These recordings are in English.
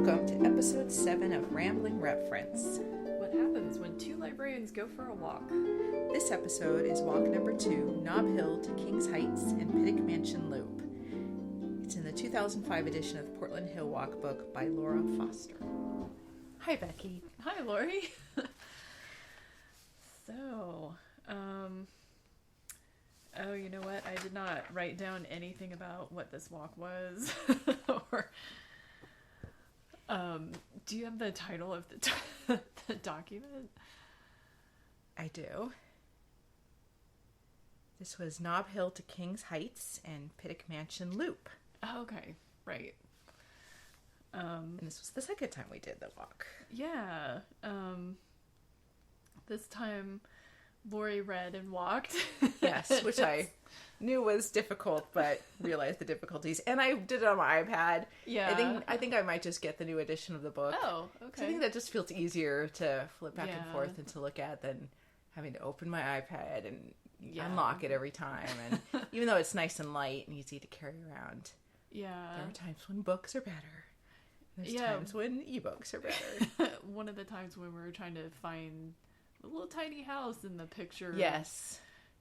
Welcome to episode 7 of Rambling Reference. What happens when two librarians go for a walk? This episode is walk number 2, Nob Hill to Kings Heights and Pittock Mansion Loop. It's in the 2005 edition of the Portland Hill Walk book by Laura Foster. Hi, Becky. Hi, Lori. Oh, you know what? I did not write down anything about what this walk was. Or, do you have the title of the document? I do. This was Nob Hill to Kings Heights and Pittock Mansion Loop. Oh, okay, right. And this was the second time we did the walk. Yeah. This time Lori read and walked. Yes, which I knew was difficult, but realized the difficulties. And I did it on my iPad. Yeah. I think I might just get the new edition of the book. Oh, okay. So I think that just feels easier to flip back and forth and to look at than having to open my iPad and unlock it every time. And even though it's nice and light and easy to carry around, there are times when books are better. There's times when ebooks are better. One of the times when we were trying to find a little tiny house in the picture. Yes.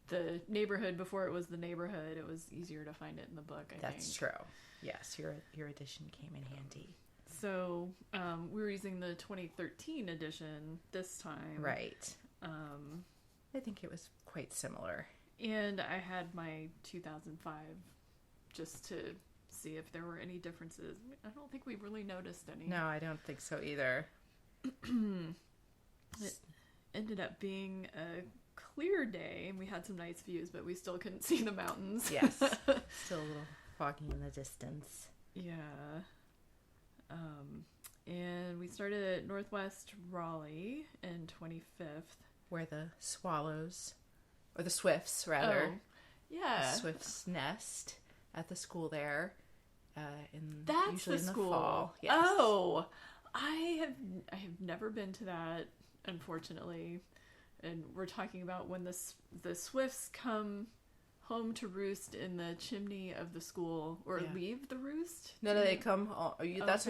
The neighborhood before it was the neighborhood. It was easier to find it in the book, I think. That's true. Yes, your edition came in handy. So, we were using the 2013 edition this time. Right. I think it was quite similar. And I had my 2005 just to see if there were any differences. I don't think we really noticed any. No, I don't think so either. It ended up being a clear day, and we had some nice views, but we still couldn't see the mountains. Yes. Still a little foggy in the distance. Yeah. And we started at Northwest Raleigh in 25th. Where the swallows, or the swifts, rather. Oh, yeah. The swifts nest at the school there. That's usually the in school. The fall. Yes. Oh, I have never been to that, unfortunately. And we're talking about when the swifts come home to roost in the chimney of the school, or leave the roost. No, they come. That's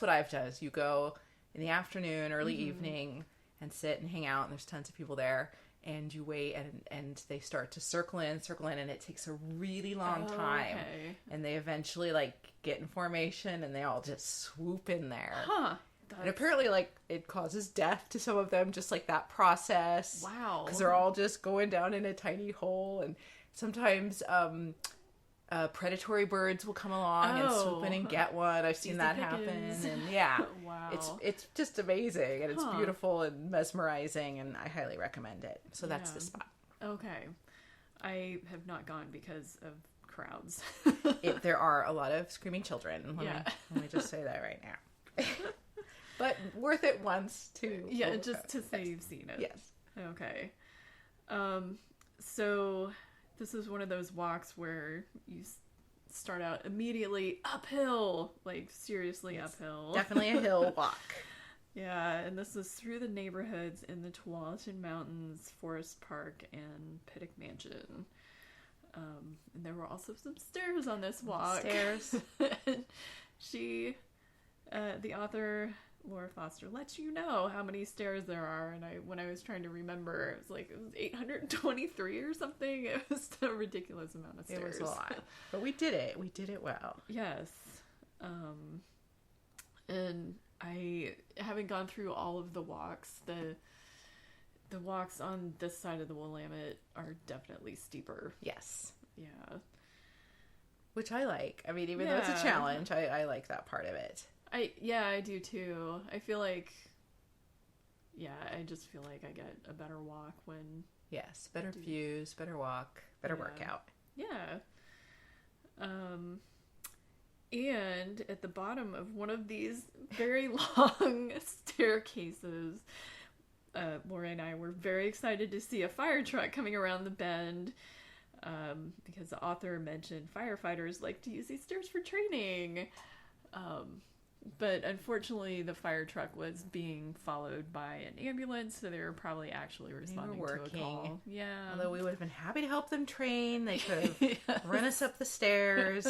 what I've done. Is you go in the afternoon, early evening, and sit and hang out. And there's tons of people there, and you wait, and they start to circle in, and it takes a really long time. Okay. And they eventually get in formation, and they all just swoop in there. Huh. And apparently, it causes death to some of them, just that process. Wow. Because they're all just going down in a tiny hole. And sometimes predatory birds will come along and swoop in and get one. I've seen that happen. And wow. It's just amazing. And it's beautiful and mesmerizing. And I highly recommend it. So that's the spot. Okay. I have not gone because of crowds. There are a lot of screaming children. Let me just say that right now. But worth it once to... Yeah, just to say you've seen it. Yes. Okay. So this is one of those walks where you start out immediately uphill. Seriously uphill. Definitely a hill walk. Yeah, and this is through the neighborhoods in the Tualatin Mountains, Forest Park, and Pittock Mansion. And there were also some stairs on this walk. Stairs. And the author... Laura Foster lets you know how many stairs there are, and when I was trying to remember, it was 823 or something. It was a ridiculous amount of stairs. It was a lot, but we did it. We did it well. Yes, and I haven't gone through all of the walks. The walks on this side of the Willamette are definitely steeper. Yes. Yeah. Which I like. I mean, even though it's a challenge, I like that part of it. I do too. I feel I just feel like I get a better walk when... Yes, better views, better walk, better workout. Yeah. And at the bottom of one of these very long staircases, Lori and I were very excited to see a fire truck coming around the bend, because the author mentioned firefighters like to use these stairs for training. But unfortunately, the fire truck was being followed by an ambulance, so they were probably actually responding to a call. Yeah. Although we would have been happy to help them train. They could have run us up the stairs.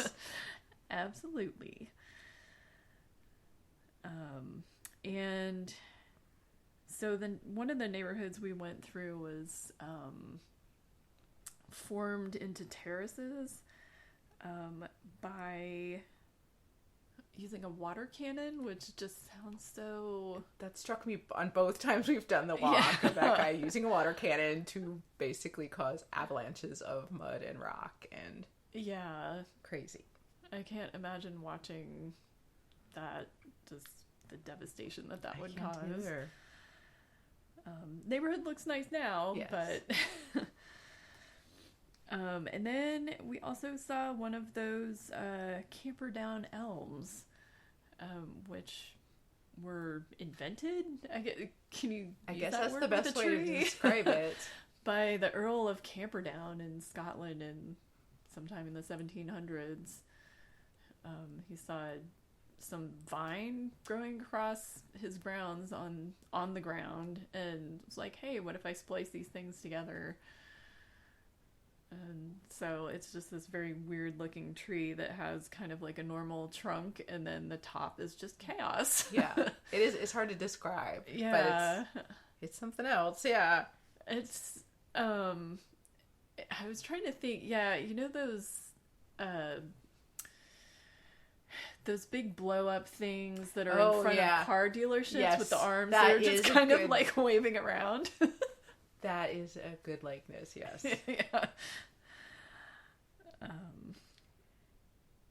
Absolutely. And so then one of the neighborhoods we went through was formed into terraces by using a water cannon, which just sounds so... That struck me on both times we've done the walk. Of that guy using a water cannon to basically cause avalanches of mud and rock and... Yeah. Crazy. I can't imagine watching that, just the devastation that would cause. Either. Neighborhood looks nice now, yes. But... and then we also saw one of those camper down elms, which were invented. I guess that's the best way to describe it. By the Earl of Camperdown in Scotland in sometime in the 1700s. He saw some vine growing across his grounds on the ground, and was like, "Hey, what if I splice these things together?" And so it's just this very weird looking tree that has kind of like a normal trunk, and then the top is just chaos. Yeah, it is. It's hard to describe. Yeah, but it's something else. Yeah, it's. I was trying to think. Yeah, you know those big blow up things that are in front of car dealerships with the arms that are just kind of like waving around. That is a good likeness, yes. Yeah.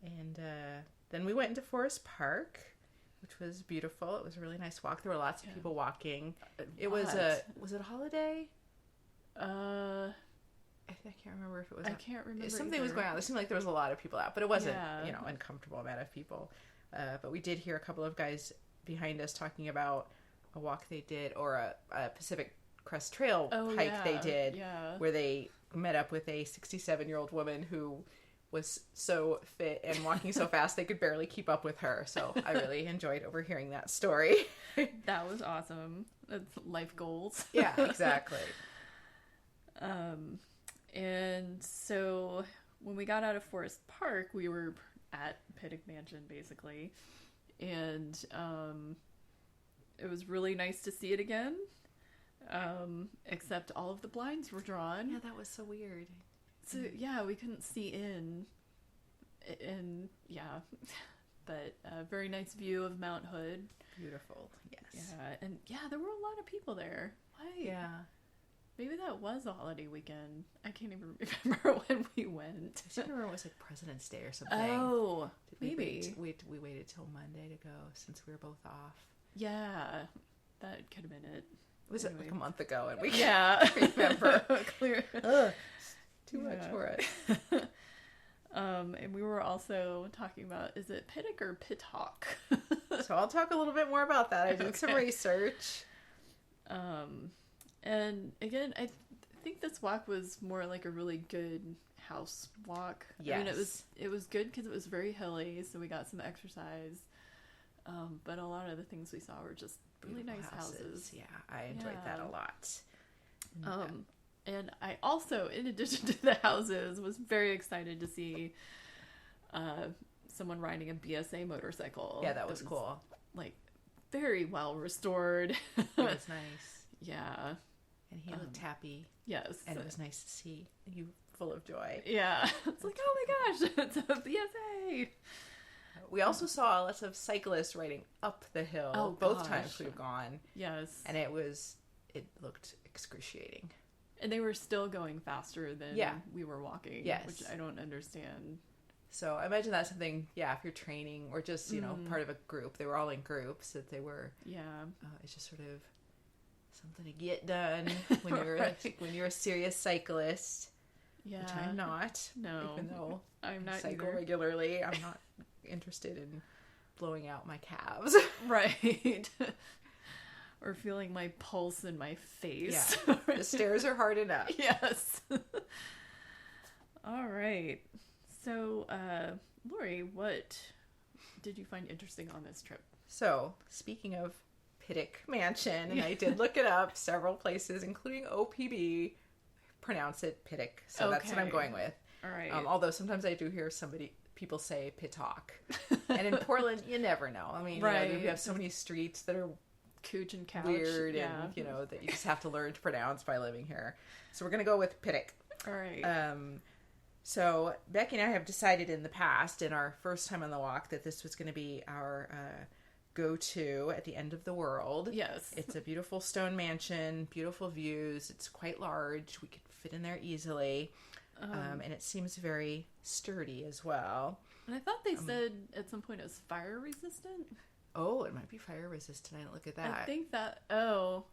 And then we went into Forest Park, which was beautiful. It was a really nice walk. There were lots of people walking. Was it a holiday? I can't remember if it was. I can't remember. Something was going on. It seemed like there was a lot of people out, but it wasn't, uncomfortable amount of people. But we did hear a couple of guys behind us talking about a walk they did, or a Pacific Crest Trail hike they did, where they met up with a 67-year-old woman who was so fit and walking so fast they could barely keep up with her. So I really enjoyed overhearing that story. That was awesome. That's life goals. Yeah, exactly. And so when we got out of Forest Park, we were at Pittock Mansion, basically. And it was really nice to see it again. Except all of the blinds were drawn. Yeah, that was so weird. So, yeah, we couldn't see in. And, yeah. But a very nice view of Mount Hood. Beautiful, yes. Yeah, and, there were a lot of people there. Why? Yeah. Maybe that was a holiday weekend. I can't even remember when we went. I remember it was like President's Day or something. Oh, maybe. We waited till Monday to go since we were both off. Yeah, that could have been it. It was like a month ago, and we can't remember. Clear. Too much for it. And we were also talking about, is it Pittock or Pittock? So I'll talk a little bit more about that. I did some research. And again, I think this walk was more like a really good house walk. Yes. I mean, it was good because it was very hilly, so we got some exercise. But a lot of the things we saw were just really nice houses. Yeah, I enjoyed that a lot. And I also, in addition to the houses, was very excited to see someone riding a BSA motorcycle. Yeah, that was cool. Like, very well restored. It was nice. Yeah. And he looked happy. Yes. And it was nice to see you full of joy. Yeah. It's like, oh my gosh, it's a BSA. We also saw lots of cyclists riding up the hill both times we've gone. Yes. And it looked excruciating. And they were still going faster than we were walking. Yes. Which I don't understand. So I imagine that's something, if you're training or just, part of a group. They were all in groups that they were. Yeah. It's just sort of something to get done when you're when you're a serious cyclist. Yeah. Which I'm not. No. Even though I'm not cycle either. regularly. I'm not interested in blowing out my calves. Right. Or feeling my pulse in my face. Yeah. The stairs are hard enough. Yes. All right. So, Lori, what did you find interesting on this trip? So, speaking of Pittock Mansion, and I did look it up several places, including OPB, pronounce it Pittock. So that's what I'm going with. All right. Although sometimes I do hear people say Pittock. And in Portland, you never know. I mean, right. we have so many streets that are Cooch and Couch. Weird and, that you just have to learn to pronounce by living here. So we're going to go with Pittock. All right. So Becki and I have decided in the past, in our first time on the walk, that this was going to be our go-to at the end of the world. Yes. It's a beautiful stone mansion, beautiful views. It's quite large. We could fit in there easily. And it seems very sturdy as well. And I thought they said at some point it was fire resistant. Oh, it might be fire resistant. I didn't look at that. I think so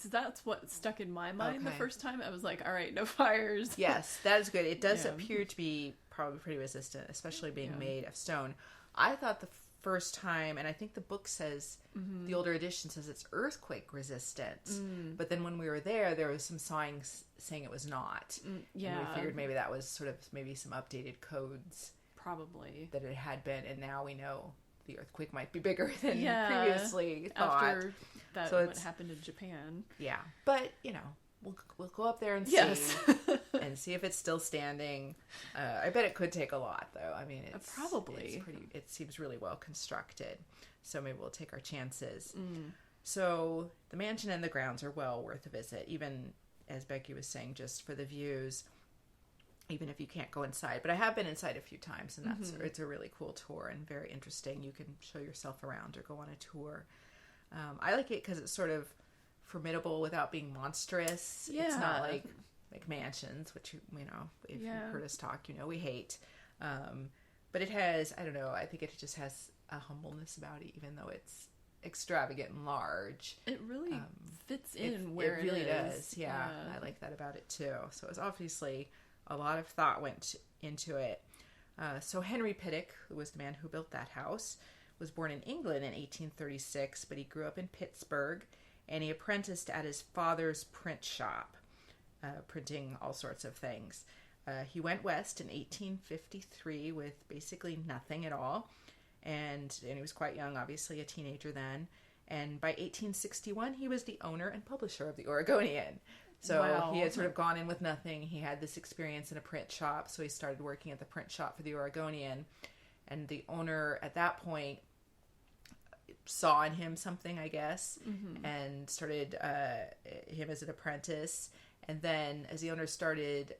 that's what stuck in my mind the first time. I was like, all right, no fires. Yes, that is good. It does appear to be probably pretty resistant, especially being made of stone. I thought the first time, and I think the book says, the older edition says it's earthquake resistant. But then when we were there was some signs saying it was not. Yeah. And we figured maybe that was sort of maybe some updated codes. Probably. That it had been, and now we know the earthquake might be bigger than previously thought. After that, what happened in Japan. Yeah. But, we'll go up there and see. And see if it's still standing. I bet it could take a lot, though. I mean, probably. It seems really well constructed. So maybe we'll take our chances. So the mansion and the grounds are well worth a visit, even, as Becki was saying, just for the views, even if you can't go inside. But I have been inside a few times, and it's a really cool tour and very interesting. You can show yourself around or go on a tour. I like it because it's sort of formidable without being monstrous. Yeah. It's not like mansions, which, if you've heard us talk, we hate. But it has, I don't know, I think it just has a humbleness about it, even though it's extravagant and large. It really fits in where it really is. Does. Yeah, I like that about it too. So it was obviously a lot of thought went into it. So Henry Pittock, who was the man who built that house, was born in England in 1836, but he grew up in Pittsburgh, and he apprenticed at his father's print shop, printing all sorts of things. He went west in 1853 with basically nothing at all, and he was quite young, obviously a teenager then. And by 1861, he was the owner and publisher of the Oregonian. So he had sort of gone in with nothing. He had this experience in a print shop, so he started working at the print shop for the Oregonian. And the owner at that point saw in him something, I guess, and started him as an apprentice. And then as the owner started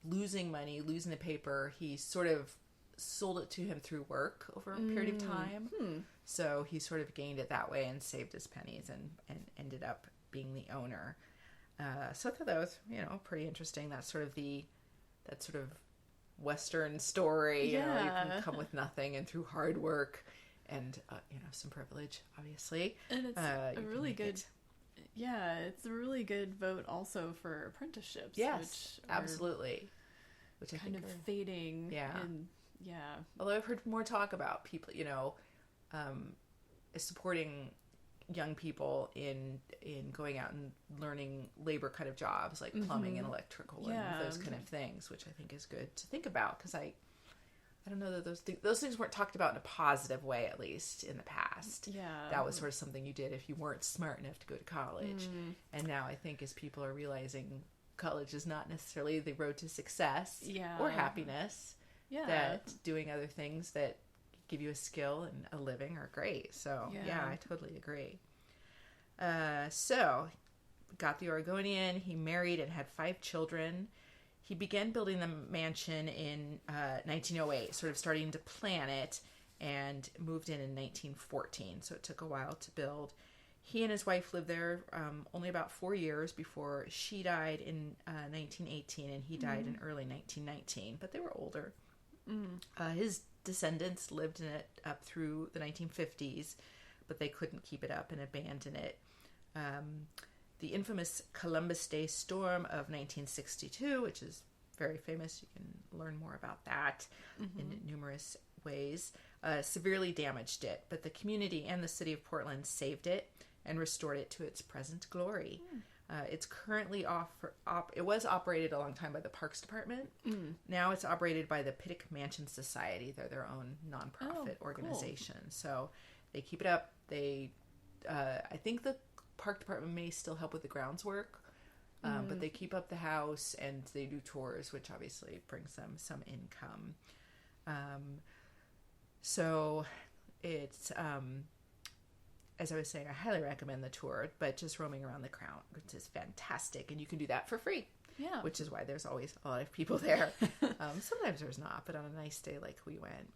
losing money, losing the paper, he sort of sold it to him through work over a period of time. So he sort of gained it that way and saved his pennies and ended up being the owner. So I thought that was, pretty interesting. That's sort of Western story. You can come with nothing, and through hard work and, some privilege, obviously. And it's a really good, it's a really good vote also for apprenticeships. Yes, absolutely. Which I kind think of fading. Yeah. And, although I've heard more talk about people, supporting young people in going out and learning labor kind of jobs like plumbing and electrical and those kind of things, which I think is good to think about, because I don't know that those things weren't talked about in a positive way, at least in the past. Yeah, that was sort of something you did if you weren't smart enough to go to college. And now I think as people are realizing college is not necessarily the road to success or happiness, that doing other things that give you a skill and a living are great. So I totally agree. So got the Oregonian. He married and had 5 children. He began building the mansion in 1908, sort of starting to plan it, and moved in 1914. So it took a while to build. He and his wife lived there only about 4 years before she died in 1918, and he died in early 1919. But they were older. His descendants lived in it up through the 1950s, but they couldn't keep it up and abandoned it. The infamous Columbus Day storm of 1962, which is very famous, you can learn more about that in numerous ways, severely damaged it. But the community and the city of Portland saved it and restored it to its present glory. It's currently it was operated a long time by the Parks Department. Now it's operated by the Pittock Mansion Society. They're their own nonprofit organization. Cool. So they keep it up. They, I think the Park Department may still help with the grounds work, but they keep up the house and they do tours, which obviously brings them some income. So it's, as I was saying, I highly recommend the tour, but just roaming around the crown, which is fantastic. And you can do that for free. Yeah. Which is why there's always a lot of people there. Sometimes there's not, but on a nice day like we went.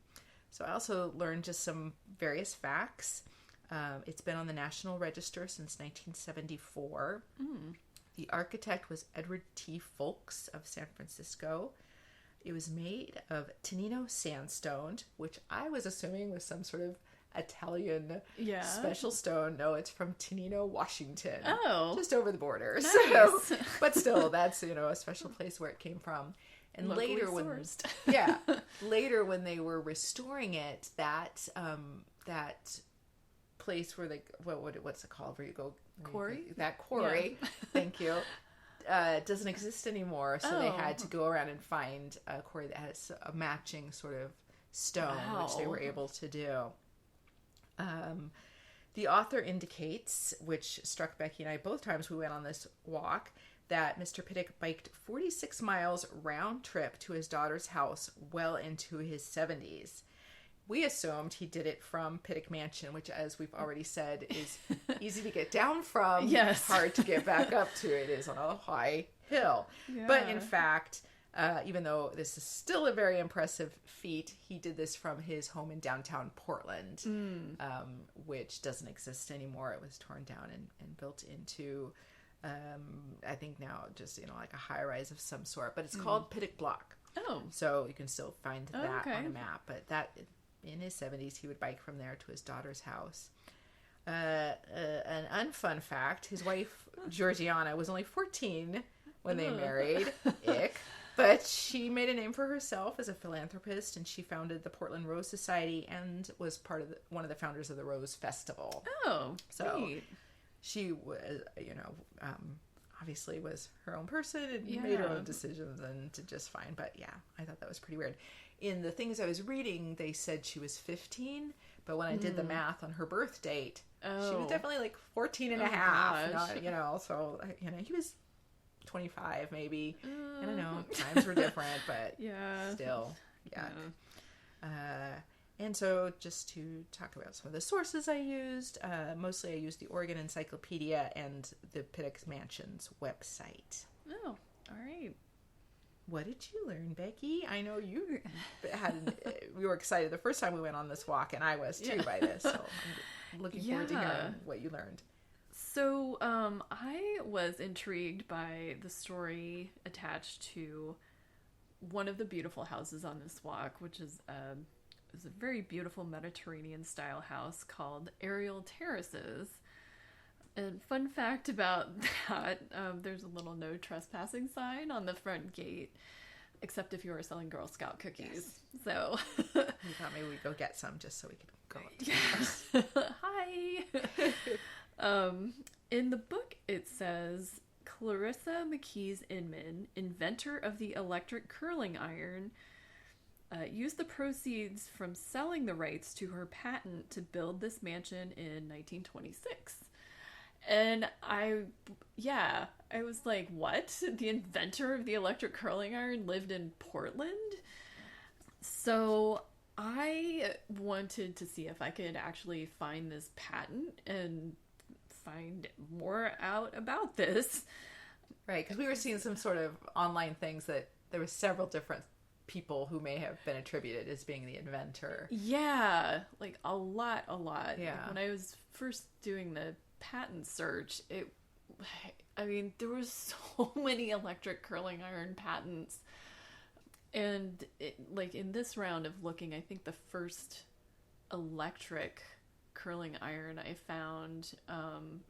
So I also learned just some various facts. It's been on the National Register since 1974. The architect was Edward T. Folks of San Francisco. It was made of Tenino sandstone, which I was assuming was some sort of Italian special stone. No, it's from Tenino, Washington. Oh. Just over the border. Nice. So, but still, that's, a special place where it came from. And locally later sourced. Later when they were restoring it, that place where they, what's it called, where you go? Quarry? That quarry. Yeah. Thank you. Doesn't exist anymore, so they had to go around and find a quarry that has a matching sort of stone, which they were able to do. The author indicates, which struck Becki and I both times we went on this walk, that Mr. Pittock biked 46 miles round trip to his daughter's house well into his 70s. We assumed he did it from Pittock Mansion, which, as we've already said, is easy to get down from, hard to get back up to. It is on a high hill. Yeah. But in fact, even though this is still a very impressive feat, he did this from his home in downtown Portland, which doesn't exist anymore. It was torn down and built into, I think now just, like a high rise of some sort. But it's called Pittock Block. Oh. So you can still find that on a map. But that, in his 70s, he would bike from there to his daughter's house. An unfun fact, his wife, Georgiana, was only 14 when they married. Ick. But she made a name for herself as a philanthropist, and she founded the Portland Rose Society and was one of the founders of the Rose Festival. Oh, so great. She was, obviously was her own person and made her own decisions and did just fine. But yeah, I thought that was pretty weird. In the things I was reading, they said she was 15, but when I did the math on her birth date, she was definitely like 14 and a half. Not, so, he was 25 maybe. I don't know, times were different, but still, and so just to talk about some of the sources I used, mostly I used the Oregon Encyclopedia and the Pittock Mansion's website. Oh, all right. What did you learn, Becki? I know you we were excited the first time we went on this walk, and I was too by this, so I'm looking forward to hearing what you learned. So, I was intrigued by the story attached to one of the beautiful houses on this walk, which is a very beautiful Mediterranean-style house called Aerial Terraces. And fun fact about that, there's a little no trespassing sign on the front gate, except if you were selling Girl Scout cookies. Yes. So we thought maybe we'd go get some just so we could go up to the Hi! In the book, it says, Clarissa McKees Inman, inventor of the electric curling iron, used the proceeds from selling the rights to her patent to build this mansion in 1926. And I was like, what? The inventor of the electric curling iron lived in Portland? So I wanted to see if I could actually find this patent and find more out about this. Right, because we were seeing some sort of online things that there were several different people who may have been attributed as being the inventor. Yeah, like a lot. Yeah. Like when I was first doing the patent search, there was so many electric curling iron patents. And in this round of looking, I think the first electric curling iron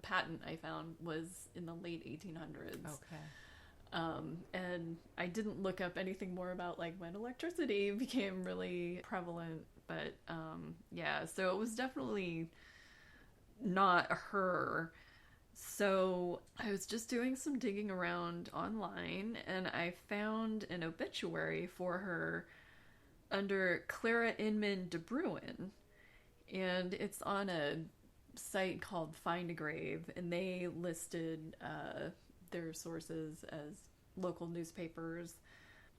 patent I found was in the late 1800s. Okay. And I didn't look up anything more about when electricity became really prevalent, but so it was definitely not her. So I was just doing some digging around online, and I found an obituary for her under Clara Inman de Bruin, and it's on a site called Find a Grave, and they listed their sources as local newspapers,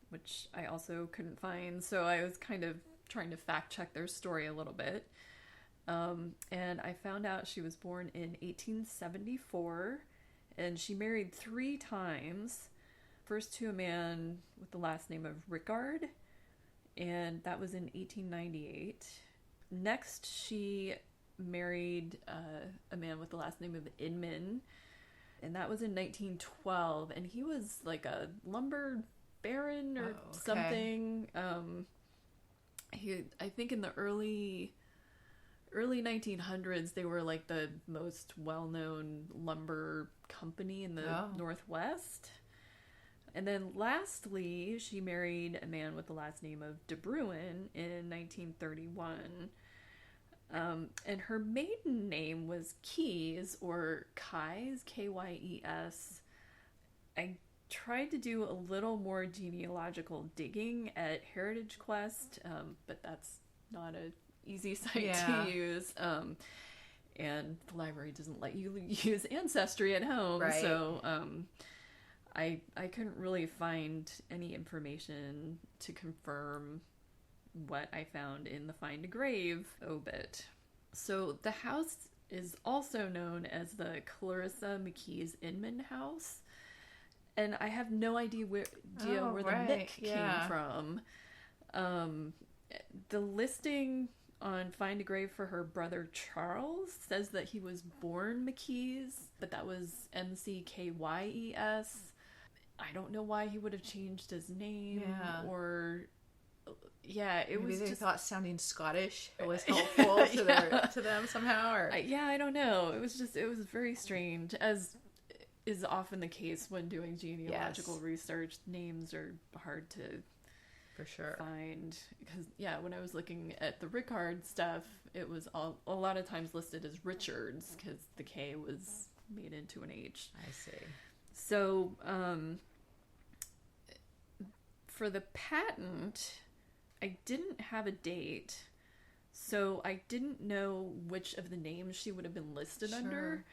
which I also couldn't find. So I was kind of trying to fact check their story a little bit. And I found out she was born in 1874, and she married 3 times. First to a man with the last name of Rickard, and that was in 1898. Next, she married a man with the last name of Inman, and that was in 1912, and he was like a lumber baron or something. I think in the early 1900s, they were like the most well-known lumber company in the Northwest. And then lastly, she married a man with the last name of De Bruin in 1931. And her maiden name was Keyes, or Kyes, Kyes. I tried to do a little more genealogical digging at Heritage Quest, but that's not an easy site to use. And the library doesn't let you use Ancestry at home, right. So I couldn't really find any information to confirm what I found in the Find a Grave obit. So the house is also known as the Clarissa McKee's Inman House, and I have no idea where the Mick came from. The listing on Find a Grave for her brother Charles says that he was born McKees, but that was McKyes. I don't know why he would have changed his name, or it Maybe was they just thought sounding Scottish was helpful to them somehow, or I don't know. It was very strange, as is often the case when doing genealogical research. Names are hard to for sure find, because when I was looking at the Rickard stuff, it was a lot of times listed as Richards because the K was made into an H. I see. So for the patent, I didn't have a date, so I didn't know which of the names she would have been listed under.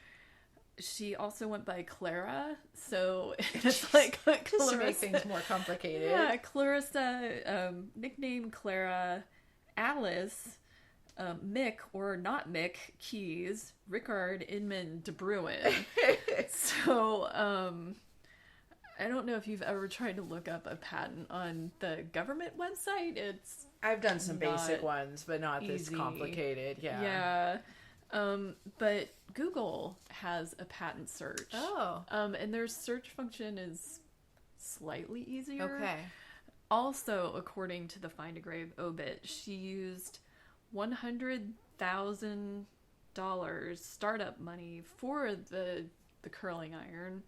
She also went by Clara, so it's like Clarissa. Just to make things more complicated. Yeah, Clarissa, nickname Clara, Alice, Mick, or not Mick, Keyes, Rickard, Inman, De Bruin. So, I don't know if you've ever tried to look up a patent on the government website. I've done some basic ones, but not this complicated. Yeah. But Google has a patent search. And their search function is slightly easier. Okay. Also, according to the Find a Grave obit, she used $100,000 startup money for the curling iron,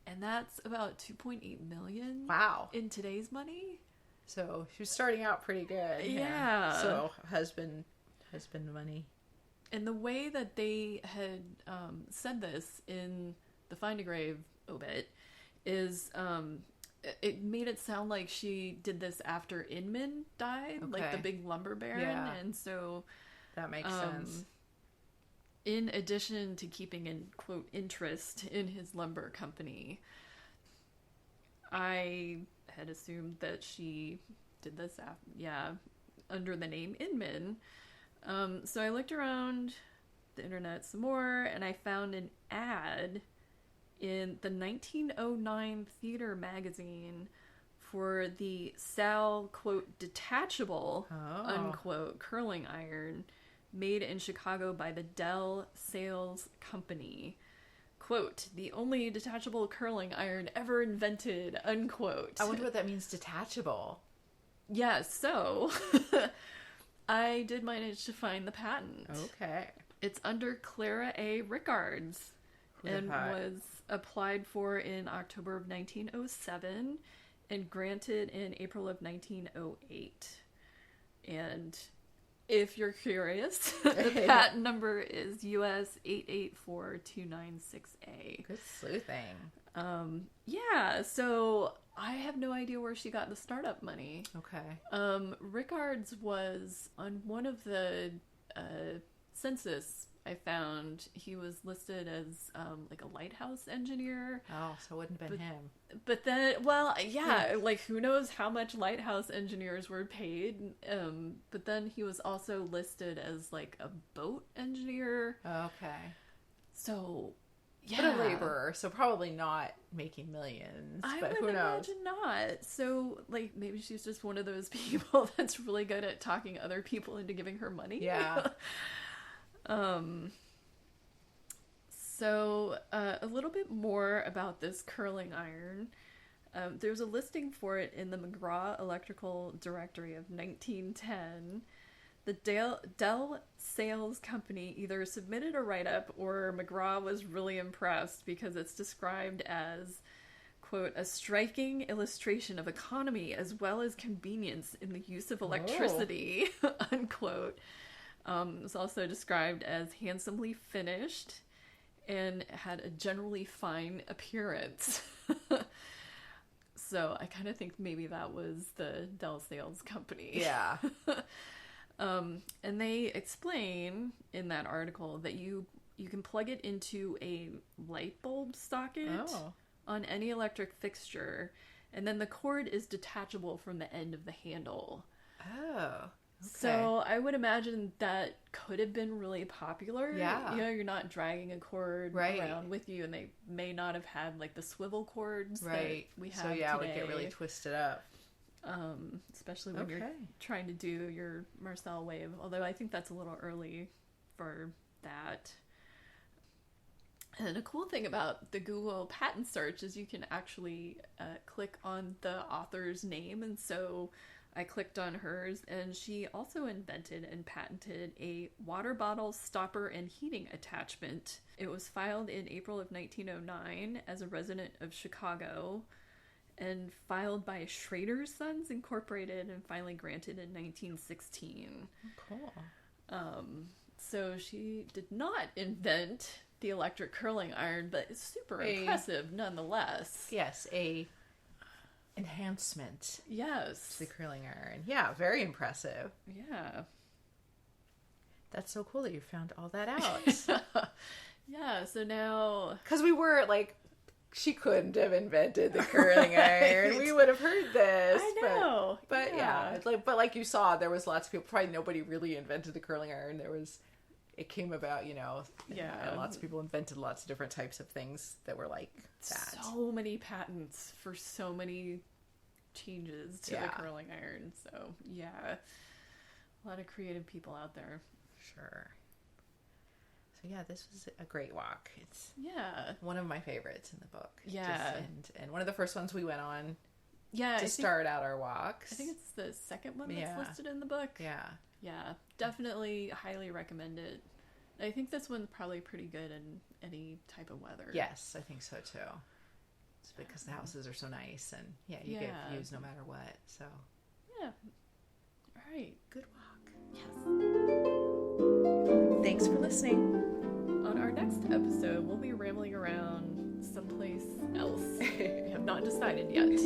and that's about $2.8 million. Wow. In today's money. So she was starting out pretty good. Yeah. So husband money. And the way that they had said this in the Find a Grave obit is it made it sound like she did this after Inman died, like the big lumber baron. Yeah. And so that makes sense. In addition to keeping in quote interest in his lumber company, I had assumed that she did this under the name Inman. So I looked around the internet some more, and I found an ad in the 1909 theater magazine for the Sal, quote, detachable, unquote, curling iron made in Chicago by the Dell Sales Company. Quote, the only detachable curling iron ever invented, unquote. I wonder what that means, detachable. Yeah, so I did manage to find the patent. Okay. It's under Clara A. Rickards and was applied for in October of 1907 and granted in April of 1908. And if you're curious, the patent number is US 884296A. Good sleuthing. So I have no idea where she got the startup money. Okay. Rickards was on one of the census I found, he was listed as like a lighthouse engineer. Oh, so it wouldn't have been him. But then, well, yeah, like who knows how much lighthouse engineers were paid. But then he was also listed as like a boat engineer. Okay. So, yeah. But a laborer, so probably not making millions. But who knows? I would imagine not. So, like, maybe she's just one of those people that's really good at talking other people into giving her money. Yeah. So a little bit more about this curling iron. There's a listing for it in the McGraw Electrical Directory of 1910. The Dell Sales Company either submitted a write-up or McGraw was really impressed because it's described as, quote, a striking illustration of economy as well as convenience in the use of electricity, unquote. It's also described as handsomely finished and had a generally fine appearance. So I kind of think maybe that was the Dell Sales Company. Yeah. And they explain in that article that you can plug it into a light bulb socket on any electric fixture, and then the cord is detachable from the end of the handle. Oh. Okay. So I would imagine that could have been really popular. Yeah. You know, you're not dragging a cord around with you, and they may not have had like the swivel cords that we have today. So it would get really twisted up. Especially when you're trying to do your Marcel wave. Although I think that's a little early for that. And a cool thing about the Google patent search is you can actually click on the author's name, and so I clicked on hers, and she also invented and patented a water bottle stopper and heating attachment. It was filed in April of 1909 as a resident of Chicago and filed by Schrader Sons Incorporated and finally granted in 1916. Cool. So she did not invent the electric curling iron, but it's super impressive nonetheless. Yes, a enhancement. Yes. To the curling iron. Yeah, very impressive. Yeah. That's so cool that you found all that out. Yeah, so now... Because we were like, she couldn't have invented the curling iron. We would have heard this. I know. But yeah, like you saw, there was lots of people, probably nobody really invented the curling iron. It came about, you know, and lots of people invented lots of different types of things that were like that. So many patents for so many changes to the curling iron. So, yeah. A lot of creative people out there. Sure. So, yeah, this was a great walk. It's one of my favorites in the book. Yeah. And one of the first ones we went on to start out our walks. I think it's the second one that's listed in the book. Yeah. Yeah. Definitely highly recommend it. I think this one's probably pretty good in any type of weather. Yes, I think so too. It's because the houses are so nice, and you get views no matter what. So yeah. All right. Good walk. Yes. Thanks for listening. On our next episode, we'll be rambling around someplace else. We have not decided yet.